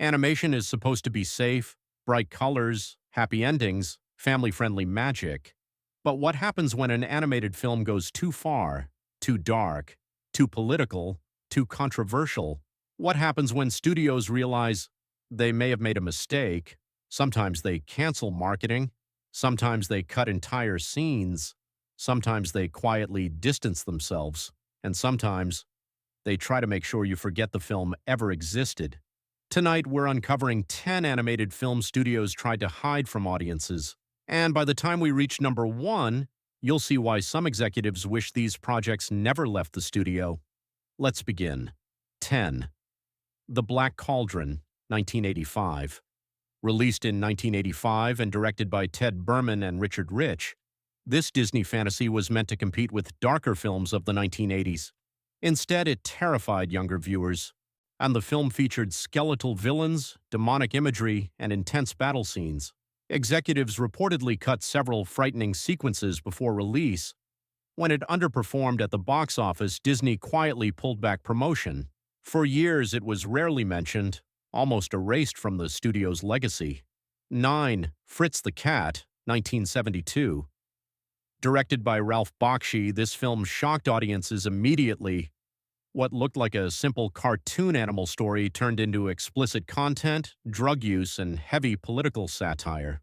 Animation is supposed to be safe, bright colors, happy endings, family-friendly magic. But what happens when an animated film goes too far, too dark, too political, too controversial? What happens when studios realize they may have made a mistake? Sometimes they cancel marketing, sometimes they cut entire scenes, sometimes they quietly distance themselves, and sometimes they try to make sure you forget the film ever existed. Tonight, we're uncovering 10 animated film studios tried to hide from audiences. And by the time we reach number 1, you'll see why some executives wish these projects never left the studio. Let's begin. 10. The Black Cauldron, 1985. Released in 1985 and directed by Ted Berman and Richard Rich, this Disney fantasy was meant to compete with darker films of the 1980s. Instead, it terrified younger viewers, and the film featured skeletal villains, demonic imagery, and intense battle scenes. Executives reportedly cut several frightening sequences before release. When it underperformed at the box office, Disney quietly pulled back promotion. For years, it was rarely mentioned, almost erased from the studio's legacy. 9. Fritz the Cat, 1972. Directed by Ralph Bakshi, this film shocked audiences immediately. What looked like a simple cartoon animal story turned into explicit content, drug use, and heavy political satire.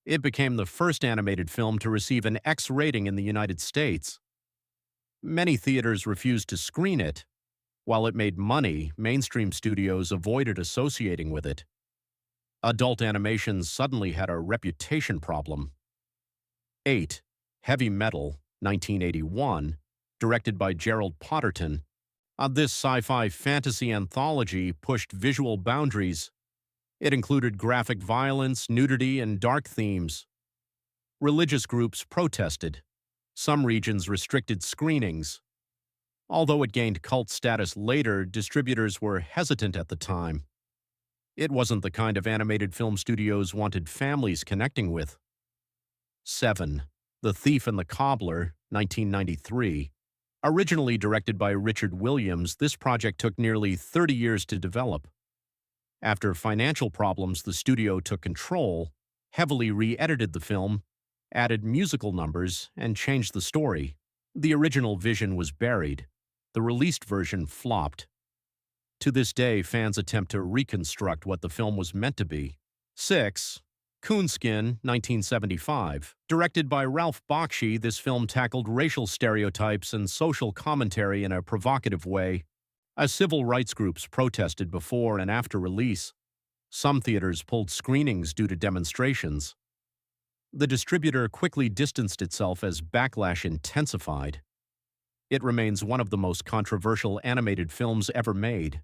It became the first animated film to receive an X rating in the United States. Many theaters refused to screen it. While it made money, mainstream studios avoided associating with it. Adult animation suddenly had a reputation problem. 8. Heavy Metal, 1981, directed by Gerald Potterton. This sci-fi fantasy anthology pushed visual boundaries. It included graphic violence, nudity, and dark themes. Religious groups protested. Some regions restricted screenings. Although it gained cult status later, distributors were hesitant at the time. It wasn't the kind of animated film studios wanted families connecting with. 7. The Thief and the Cobbler, 1993. Originally directed by Richard Williams, this project took nearly 30 years to develop. After financial problems, the studio took control, heavily re-edited the film, added musical numbers, and changed the story. The original vision was buried. The released version flopped. To this day, fans attempt to reconstruct what the film was meant to be. 6. Coonskin, 1975. Directed by Ralph Bakshi, this film tackled racial stereotypes and social commentary in a provocative way. As civil rights groups protested before and after release, some theaters pulled screenings due to demonstrations. The distributor quickly distanced itself as backlash intensified. It remains one of the most controversial animated films ever made.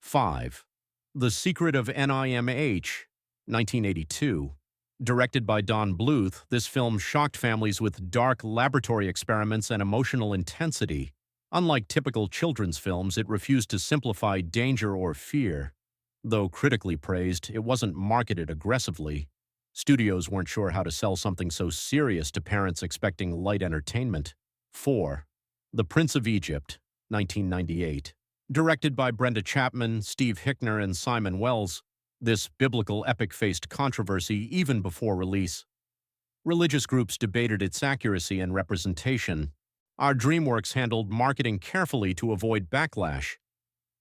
5. The Secret of NIMH, 1982. Directed by Don Bluth, this film shocked families with dark laboratory experiments and emotional intensity. Unlike typical children's films, it refused to simplify danger or fear. Though critically praised, it wasn't marketed aggressively. Studios weren't sure how to sell something so serious to parents expecting light entertainment. 4. The Prince of Egypt, 1998. Directed by Brenda Chapman, Steve Hickner, and Simon Wells, this biblical epic faced controversy even before release. Religious groups debated its accuracy and representation. Our DreamWorks handled marketing carefully to avoid backlash.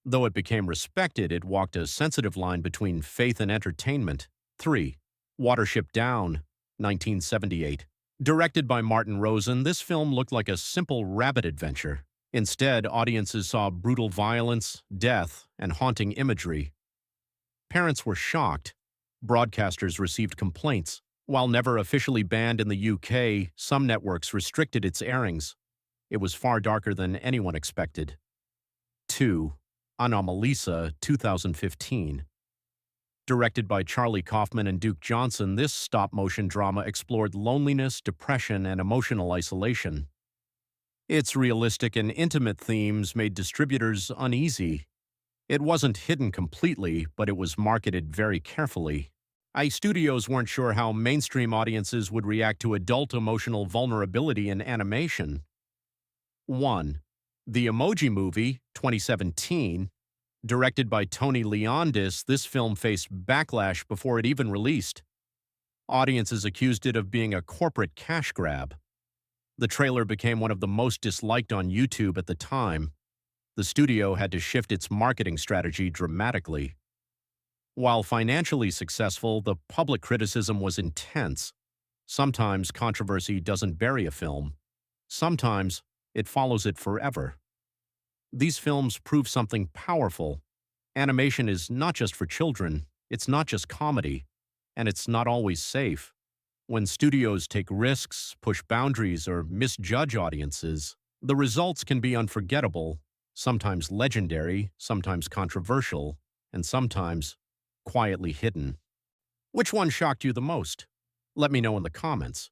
Though it became respected, it walked a sensitive line between faith and entertainment. 3. Watership Down, 1978. Directed by Martin Rosen, this film looked like a simple rabbit adventure. Instead, audiences saw brutal violence, death, and haunting imagery. Parents were shocked. Broadcasters received complaints. While never officially banned in the UK, some networks restricted its airings. It was far darker than anyone expected. 2. Anomalisa, 2015. Directed by Charlie Kaufman and Duke Johnson, this stop-motion drama explored loneliness, depression, and emotional isolation. Its realistic and intimate themes made distributors uneasy. It wasn't hidden completely, but it was marketed very carefully. Studios weren't sure how mainstream audiences would react to adult emotional vulnerability in animation. 1. The Emoji Movie, 2017. Directed by Tony Leondis, this film faced backlash before it even released. Audiences accused it of being a corporate cash grab. The trailer became one of the most disliked on YouTube at the time. The studio had to shift its marketing strategy dramatically. While financially successful, the public criticism was intense. Sometimes controversy doesn't bury a film. Sometimes it follows it forever. These films prove something powerful. Animation is not just for children, it's not just comedy, and it's not always safe. When studios take risks, push boundaries, or misjudge audiences, the results can be unforgettable, sometimes legendary, sometimes controversial, and sometimes quietly hidden. Which one shocked you the most? Let me know in the comments.